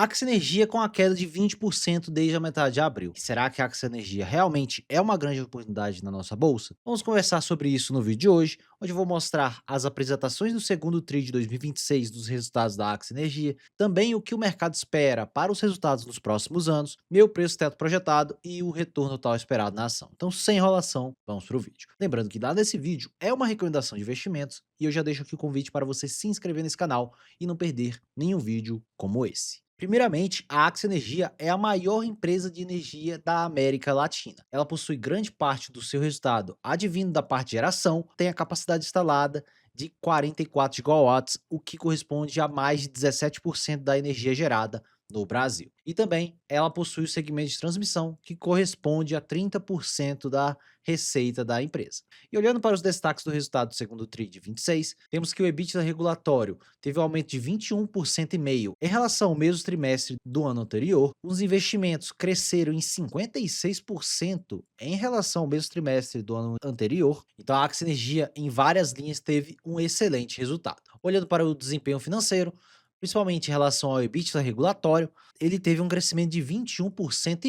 Axia Energia com a queda de 20% desde a metade de abril. Será que a Axia Energia realmente é uma grande oportunidade na nossa bolsa? Vamos conversar sobre isso no vídeo de hoje, onde eu vou mostrar as apresentações do segundo TRI de 2026 dos resultados da Axia Energia, também o que o mercado espera para os resultados nos próximos anos, meu preço teto projetado e o retorno total esperado na ação. Então, sem enrolação, vamos para o vídeo. Lembrando que dado esse vídeo é uma recomendação de investimentos e eu já deixo aqui o convite para você se inscrever nesse canal e não perder nenhum vídeo como esse. Primeiramente, a Axia Energia é a maior empresa de energia da América Latina. Ela possui grande parte do seu resultado advindo da parte de geração, tem a capacidade instalada de 44 gigawatts, o que corresponde a mais de 17% da energia gerada no Brasil. E também ela possui o segmento de transmissão, que corresponde a 30% da receita da empresa. E olhando para os destaques do resultado do segundo TRI de 26, temos que o EBITDA regulatório teve um aumento de 21,5% em relação ao mesmo trimestre do ano anterior. Os investimentos cresceram em 56% em relação ao mesmo trimestre do ano anterior. Então a Axia Energia em várias linhas teve um excelente resultado. Olhando para o desempenho financeiro, principalmente em relação ao EBITDA regulatório, ele teve um crescimento de 21,5%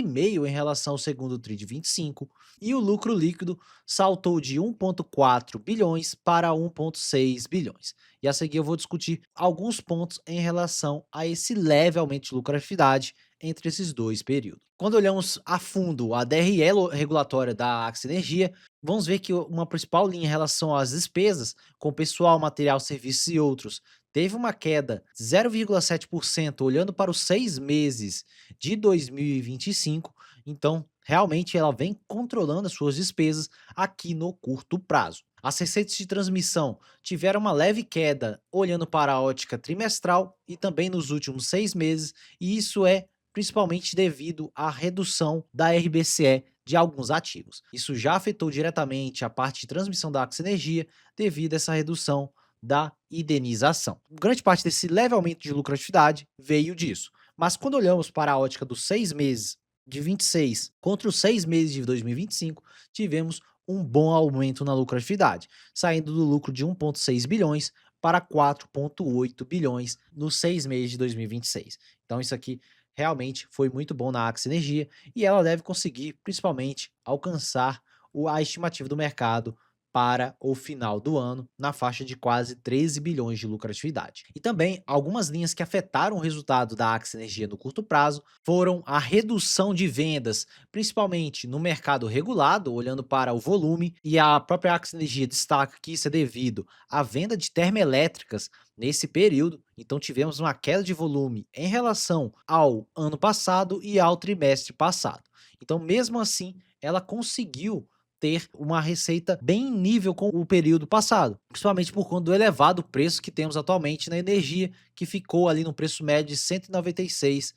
em relação ao segundo TRI de 25, e o lucro líquido saltou de 1,4 bilhões para 1,6 bilhões. E a seguir eu vou discutir alguns pontos em relação a esse leve aumento de lucratividade entre esses dois períodos. Quando olhamos a fundo a DRE regulatória da Axia Energia, vamos ver que uma principal linha em relação às despesas, com pessoal, material, serviços e outros, teve uma queda de 0,7% olhando para os 6 meses de 2025, então realmente ela vem controlando as suas despesas aqui no curto prazo. As receitas de transmissão tiveram uma leve queda olhando para a ótica trimestral e também nos últimos 6 meses, e isso é principalmente devido à redução da RBCE de alguns ativos. Isso já afetou diretamente a parte de transmissão da Axia Energia devido a essa redução da indenização. Grande parte desse leve aumento de lucratividade veio disso. Mas quando olhamos para a ótica dos 6 meses de 26 contra os 6 meses de 2025, tivemos um bom aumento na lucratividade, saindo do lucro de 1,6 bilhões para 4,8 bilhões nos 6 meses de 2026. Então isso aqui realmente foi muito bom na Axia Energia e ela deve conseguir, principalmente, alcançar a estimativa do mercado para o final do ano, na faixa de quase 13 bilhões de lucratividade. E também algumas linhas que afetaram o resultado da Axia Energia no curto prazo foram a redução de vendas, principalmente no mercado regulado, olhando para o volume, e a própria Axia Energia destaca que isso é devido à venda de termoelétricas nesse período. Então tivemos uma queda de volume em relação ao ano passado e ao trimestre passado. Então, mesmo assim, ela conseguiu ter uma receita bem em nível com o período passado, principalmente por conta do elevado preço que temos atualmente na energia, que ficou ali no preço médio de R$ 196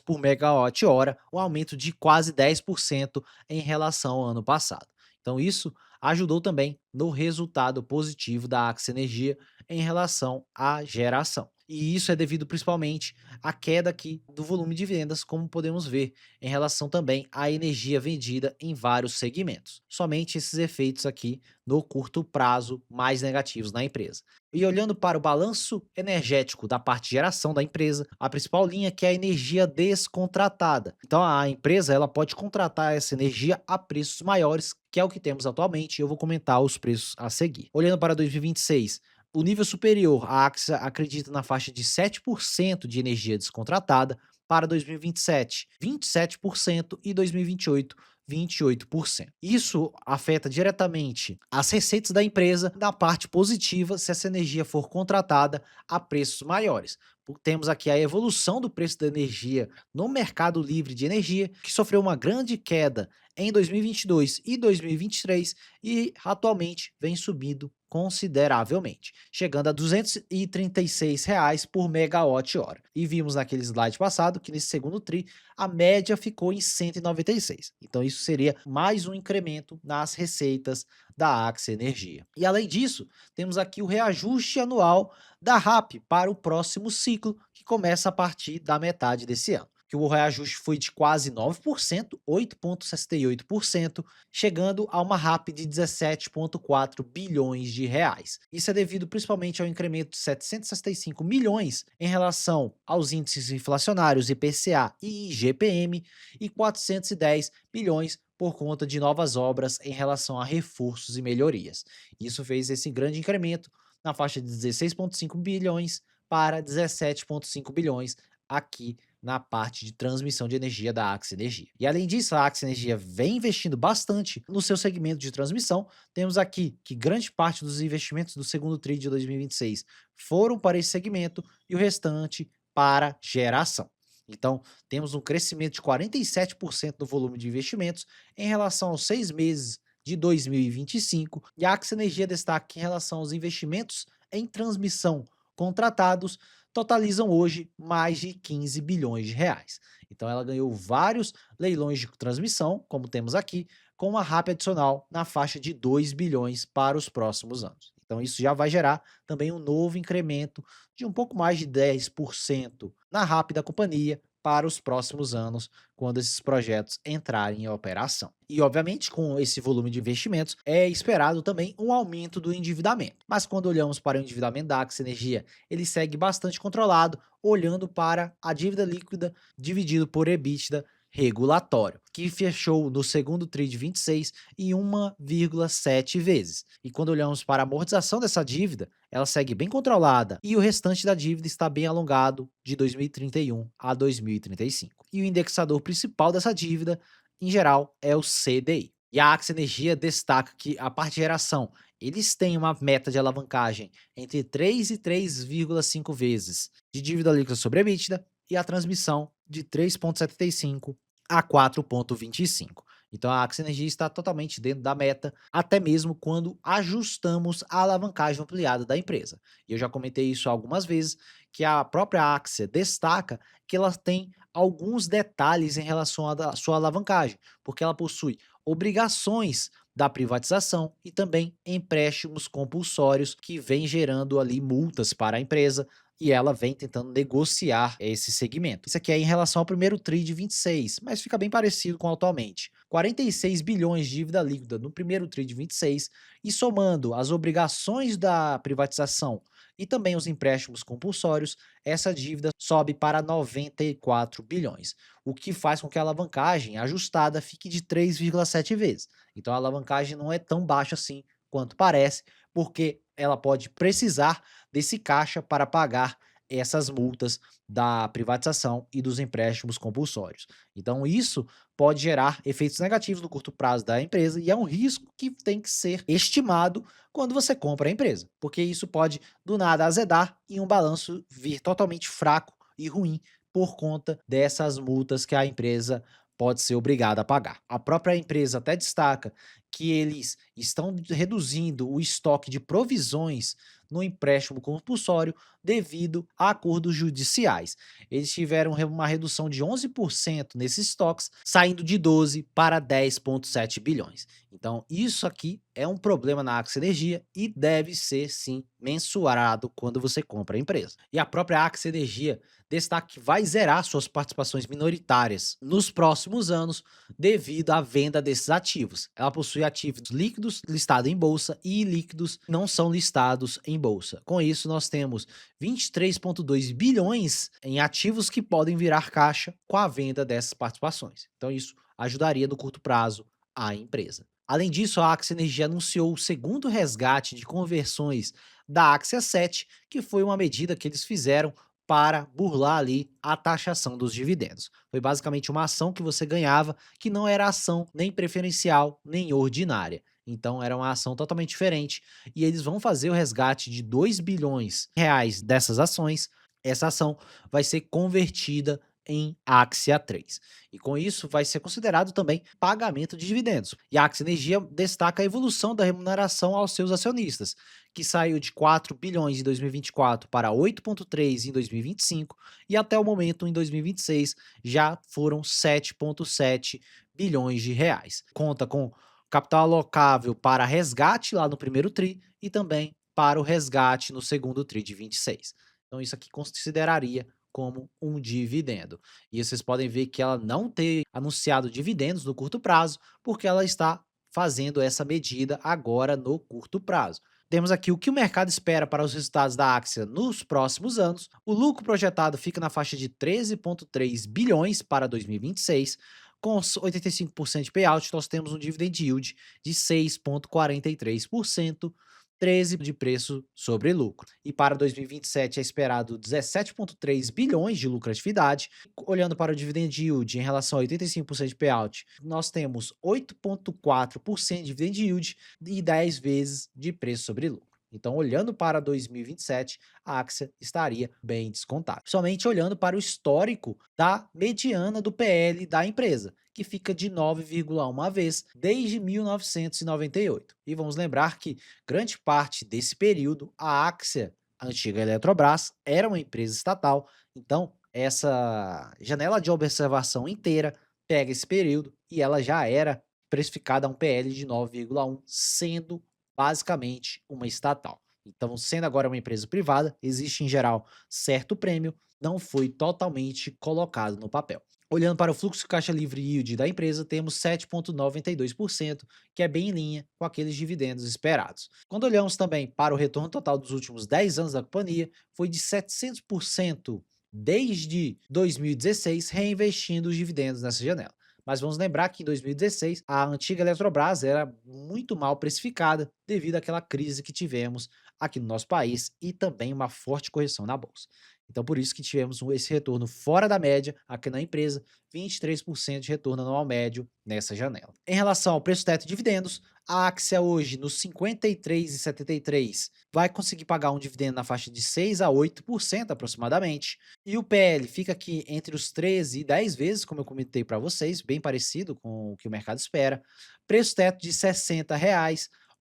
por megawatt-hora, um aumento de quase 10% em relação ao ano passado. Então isso ajudou também no resultado positivo da Axia Energia em relação à geração. E isso é devido principalmente à queda aqui do volume de vendas, como podemos ver, em relação também à energia vendida em vários segmentos. Somente esses efeitos aqui no curto prazo mais negativos na empresa. E olhando para o balanço energético da parte de geração da empresa, a principal linha que é a energia descontratada. Então a empresa ela pode contratar essa energia a preços maiores, que é o que temos atualmente, e eu vou comentar os preços a seguir. Olhando para 2026, o nível superior, a Axia acredita na faixa de 7% de energia descontratada para 2027, 27% e 2028, 28%. Isso afeta diretamente as receitas da empresa na parte positiva se essa energia for contratada a preços maiores. Temos aqui a evolução do preço da energia no mercado livre de energia, que sofreu uma grande queda em 2022 e 2023 e atualmente vem subindo consideravelmente, chegando a R$ 236 por megawatt-hora. E vimos naquele slide passado que nesse segundo TRI a média ficou em 196. Então isso seria mais um incremento nas receitas da Axia Energia. E além disso, temos aqui o reajuste anual da RAP para o próximo ciclo, que começa a partir da metade desse ano. que o reajuste foi de quase 9%, 8,68%, chegando a uma RAP de 17,4 bilhões de reais. Isso é devido principalmente ao incremento de 765 milhões em relação aos índices inflacionários IPCA e IGPM e 410 bilhões por conta de novas obras em relação a reforços e melhorias. Isso fez esse grande incremento na faixa de 16,5 bilhões para 17,5 bilhões aqui na parte de transmissão de energia da Axia Energia. E além disso, a Axia Energia vem investindo bastante no seu segmento de transmissão. Temos aqui que grande parte dos investimentos do segundo TRI de 2026 foram para esse segmento e o restante para geração. Então, temos um crescimento de 47% do volume de investimentos em relação aos 6 meses de 2025, e a Axia Energia destaca em relação aos investimentos em transmissão contratados, totalizam hoje mais de 15 bilhões de reais. Então ela ganhou vários leilões de transmissão, como temos aqui, com uma RAP adicional na faixa de 2 bilhões para os próximos anos. Então isso já vai gerar também um novo incremento de um pouco mais de 10% na RAP da companhia para os próximos anos, quando esses projetos entrarem em operação. E, obviamente, com esse volume de investimentos, é esperado também um aumento do endividamento. Mas quando olhamos para o endividamento da Axia Energia, ele segue bastante controlado, olhando para a dívida líquida dividido por EBITDA regulatório, que fechou no segundo TRI de 26 em 1,7 vezes. E quando olhamos para a amortização dessa dívida, ela segue bem controlada e o restante da dívida está bem alongado de 2031 a 2035. E o indexador principal dessa dívida, em geral, é o CDI. E a Axia Energia destaca que a parte de geração, eles têm uma meta de alavancagem entre 3 e 3,5 vezes de dívida líquida sobre EBITDA e a transmissão de 3,75 a 4,25. Então a Axia Energia está totalmente dentro da meta, até mesmo quando ajustamos a alavancagem ampliada da empresa. E eu já comentei isso algumas vezes, que a própria Axia destaca que ela tem alguns detalhes em relação à sua alavancagem, porque ela possui obrigações da privatização e também empréstimos compulsórios que vêm gerando ali multas para a empresa, e ela vem tentando negociar esse segmento. Isso aqui é em relação ao primeiro TRI de 26, mas fica bem parecido com o atualmente. 46 bilhões de dívida líquida no primeiro TRI de 26 e somando as obrigações da privatização e também os empréstimos compulsórios, essa dívida sobe para 94 bilhões, o que faz com que a alavancagem ajustada fique de 3,7 vezes. Então a alavancagem não é tão baixa assim quanto parece, porque ela pode precisar desse caixa para pagar essas multas da privatização e dos empréstimos compulsórios. Então isso pode gerar efeitos negativos no curto prazo da empresa e é um risco que tem que ser estimado quando você compra a empresa, porque isso pode do nada azedar e um balanço vir totalmente fraco e ruim por conta dessas multas que a empresa pode ser obrigada a pagar. A própria empresa até destaca que eles estão reduzindo o estoque de provisões no empréstimo compulsório devido a acordos judiciais. Eles tiveram uma redução de 11% nesses estoques, saindo de 12 para 10,7 bilhões. Então, isso aqui é um problema na Axia Energia e deve ser sim mensurado quando você compra a empresa. E a própria Axia Energia destaca que vai zerar suas participações minoritárias nos próximos anos devido à venda desses ativos. Ela possui ativos líquidos listados em bolsa e ilíquidos não são listados em bolsa. Com isso, nós temos 23,2 bilhões em ativos que podem virar caixa com a venda dessas participações. Então, isso ajudaria no curto prazo a empresa. Além disso, a Axia Energia anunciou o segundo resgate de conversões da Axia 7, que foi uma medida que eles fizeram para burlar ali a taxação dos dividendos. Foi basicamente uma ação que você ganhava que não era ação nem preferencial nem ordinária. Então era uma ação totalmente diferente e eles vão fazer o resgate de 2 bilhões reais dessas ações. Essa ação vai ser convertida em Axia 3. E com isso vai ser considerado também pagamento de dividendos. E a Axia Energia destaca a evolução da remuneração aos seus acionistas, que saiu de 4 bilhões em 2024 para 8,3 em 2025 e até o momento em 2026 já foram 7,7 bilhões de reais. Conta com capital alocável para resgate lá no primeiro TRI e também para o resgate no segundo TRI de 26. Então isso aqui consideraria como um dividendo. E vocês podem ver que ela não tem anunciado dividendos no curto prazo, porque ela está fazendo essa medida agora no curto prazo. Temos aqui o que o mercado espera para os resultados da Axia nos próximos anos. O lucro projetado fica na faixa de 13,3 bilhões para 2026, com 85% de payout, nós temos um dividend yield de 6,43%, 13 de preço sobre lucro. E para 2027 é esperado 17,3 bilhões de lucratividade. Olhando para o dividend yield em relação a 85% de payout, nós temos 8,4% de dividend yield e 10 vezes de preço sobre lucro. Então, olhando para 2027, a Axia estaria bem descontada. Somente olhando para o histórico da mediana do PL da empresa, que fica de 9,1 vez desde 1998. E vamos lembrar que grande parte desse período, a Axia, a antiga Eletrobras, era uma empresa estatal, então essa janela de observação inteira pega esse período e ela já era precificada a um PL de 9,1, sendo basicamente uma estatal. Então, sendo agora uma empresa privada, existe em geral certo prêmio, não foi totalmente colocado no papel. Olhando para o fluxo de caixa livre yield da empresa, temos 7,92%, que é bem em linha com aqueles dividendos esperados. Quando olhamos também para o retorno total dos últimos 10 anos da companhia, foi de 700% desde 2016, reinvestindo os dividendos nessa janela. Mas vamos lembrar que em 2016 a antiga Eletrobras era muito mal precificada devido àquela crise que tivemos aqui no nosso país e também uma forte correção na bolsa. Então, por isso que tivemos esse retorno fora da média aqui na empresa, 23% de retorno anual médio nessa janela. Em relação ao preço teto de dividendos, a Axia hoje nos 53,73 vai conseguir pagar um dividendo na faixa de 6 a 8% aproximadamente, e o PL fica aqui entre os 13 e 10 vezes, como eu comentei para vocês, bem parecido com o que o mercado espera. Preço teto de R$ 60,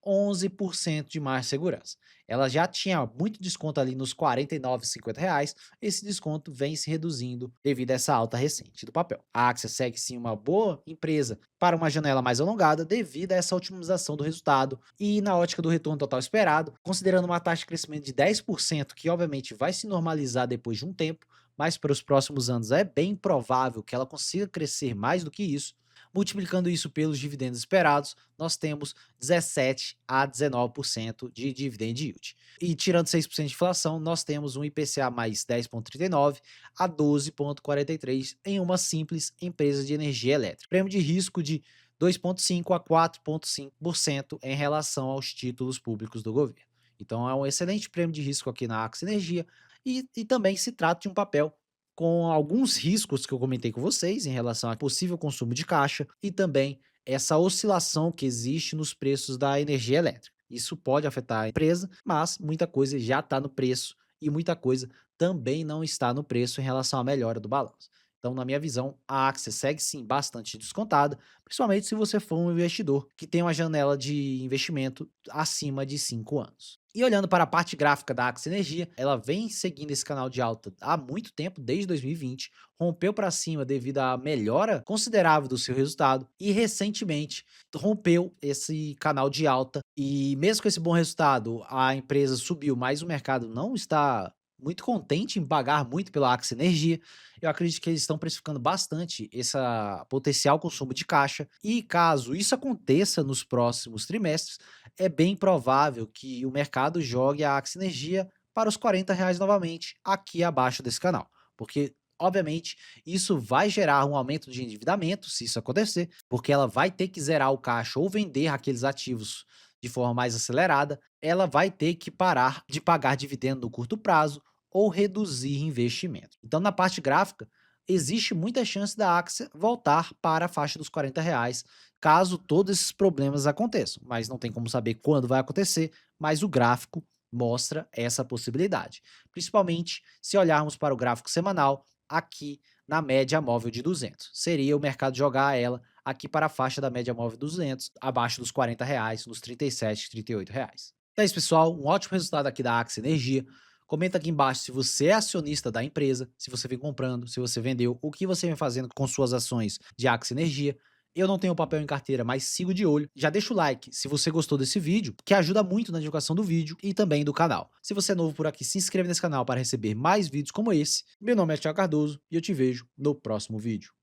11% de mais segurança. Ela já tinha muito desconto ali nos R$ 49,50, esse desconto vem se reduzindo devido a essa alta recente do papel. A Axia segue sim uma boa empresa para uma janela mais alongada devido a essa otimização do resultado e na ótica do retorno total esperado, considerando uma taxa de crescimento de 10%, que obviamente vai se normalizar depois de um tempo, mas para os próximos anos é bem provável que ela consiga crescer mais do que isso. Multiplicando isso pelos dividendos esperados, nós temos 17 a 19% de dividend yield. E tirando 6% de inflação, nós temos um IPCA mais 10,39 a 12,43 em uma simples empresa de energia elétrica. Prêmio de risco de 2,5 a 4,5% em relação aos títulos públicos do governo. Então é um excelente prêmio de risco aqui na Axia Energia e também se trata de um papel com alguns riscos que eu comentei com vocês em relação a possível consumo de caixa e também essa oscilação que existe nos preços da energia elétrica. Isso pode afetar a empresa, mas muita coisa já está no preço e muita coisa também não está no preço em relação à melhora do balanço. Então, na minha visão, a Axia segue sim bastante descontada, principalmente se você for um investidor que tem uma janela de investimento acima de 5 anos. E olhando para a parte gráfica da Axia Energia, ela vem seguindo esse canal de alta há muito tempo, desde 2020, rompeu para cima devido à melhora considerável do seu resultado e recentemente rompeu esse canal de alta e mesmo com esse bom resultado, a empresa subiu, mas o mercado não está muito contente em pagar muito pela Axia Energia. Eu acredito que eles estão precificando bastante esse potencial consumo de caixa e caso isso aconteça nos próximos trimestres, é bem provável que o mercado jogue a Axia Energia para os R$ 40 novamente aqui abaixo desse canal, porque obviamente isso vai gerar um aumento de endividamento se isso acontecer, porque ela vai ter que zerar o caixa ou vender aqueles ativos de forma mais acelerada, ela vai ter que parar de pagar dividendo no curto prazo ou reduzir investimento. Então, na parte gráfica, existe muita chance da Axia voltar para a faixa dos R$ 40, caso todos esses problemas aconteçam. Mas não tem como saber quando vai acontecer, mas o gráfico mostra essa possibilidade. Principalmente se olharmos para o gráfico semanal, aqui na média móvel de 200. Seria o mercado jogar ela aqui para a faixa da média móvel 200, abaixo dos R$ 40, nos 37, R$ 38. Então é isso, pessoal. Um ótimo resultado aqui da Axia Energia. Comenta aqui embaixo se você é acionista da empresa, se você vem comprando, se você vendeu, o que você vem fazendo com suas ações de Axia Energia. Eu não tenho papel em carteira, mas sigo de olho. Já deixa o like se você gostou desse vídeo, que ajuda muito na divulgação do vídeo e também do canal. Se você é novo por aqui, se inscreve nesse canal para receber mais vídeos como esse. Meu nome é Thiago Cardoso e eu te vejo no próximo vídeo.